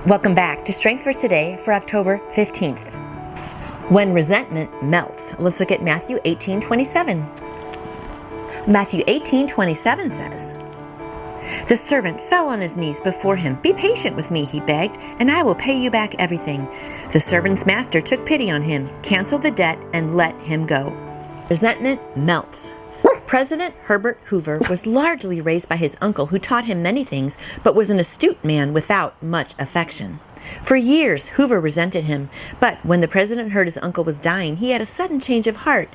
Welcome back to Strength for Today for October 15th. When resentment melts. Let's look at Matthew 18:27. Matthew 18:27 says, "The servant fell on his knees before him. 'Be patient with me,' he begged, 'and I will pay you back everything.' The servant's master took pity on him, canceled the debt, and let him go." Resentment melts. President Herbert Hoover was largely raised by his uncle, who taught him many things, but was an astute man without much affection. For years, Hoover resented him, but when the president heard his uncle was dying, he had a sudden change of heart.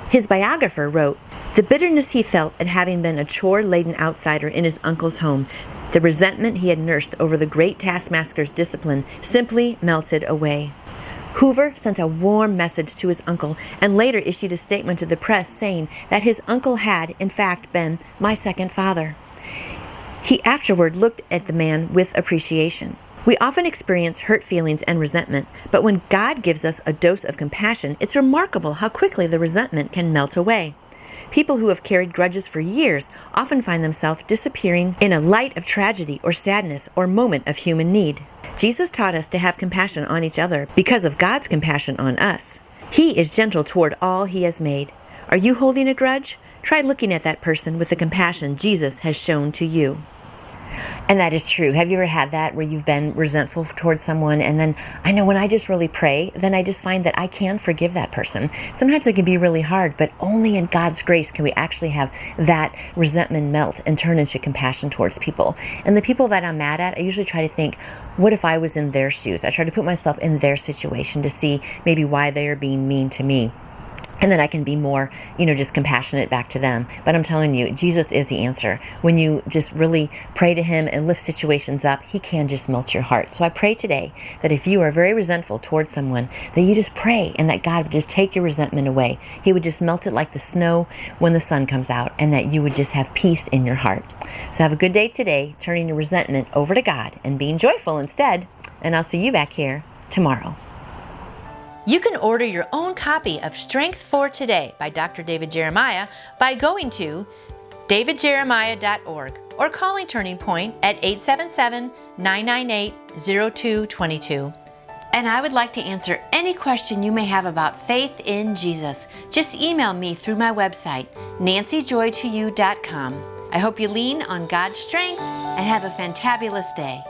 His biographer wrote, "The bitterness he felt at having been a chore-laden outsider in his uncle's home, the resentment he had nursed over the great taskmaster's discipline, simply melted away." Hoover sent a warm message to his uncle and later issued a statement to the press saying that his uncle had, in fact, been my second father. He afterward looked at the man with appreciation. We often experience hurt feelings and resentment, but when God gives us a dose of compassion, it's remarkable how quickly the resentment can melt away. People who have carried grudges for years often find themselves disappearing in a light of tragedy or sadness or moment of human need. Jesus taught us to have compassion on each other because of God's compassion on us. He is gentle toward all He has made. Are you holding a grudge? Try looking at that person with the compassion Jesus has shown to you. And that is true. Have you ever had that where you've been resentful towards someone, and then I know when I just really pray, then I just find that I can forgive that person. Sometimes it can be really hard, but only in God's grace can we actually have that resentment melt and turn into compassion towards people. And the people that I'm mad at, I usually try to think, what if I was in their shoes? I try to put myself in their situation to see maybe why they are being mean to me. And then I can be more, just compassionate back to them. But I'm telling you, Jesus is the answer. When you just really pray to Him and lift situations up, He can just melt your heart. So I pray today that if you are very resentful towards someone, that you just pray and that God would just take your resentment away. He would just melt it like the snow when the sun comes out, and that you would just have peace in your heart. So have a good day today, turning your resentment over to God and being joyful instead. And I'll see you back here tomorrow. You can order your own copy of Strength for Today by Dr. David Jeremiah by going to davidjeremiah.org or calling Turning Point at 877-998-0222. And I would like to answer any question you may have about faith in Jesus. Just email me through my website, nancyjoytoyou.com. I hope you lean on God's strength and have a fantabulous day.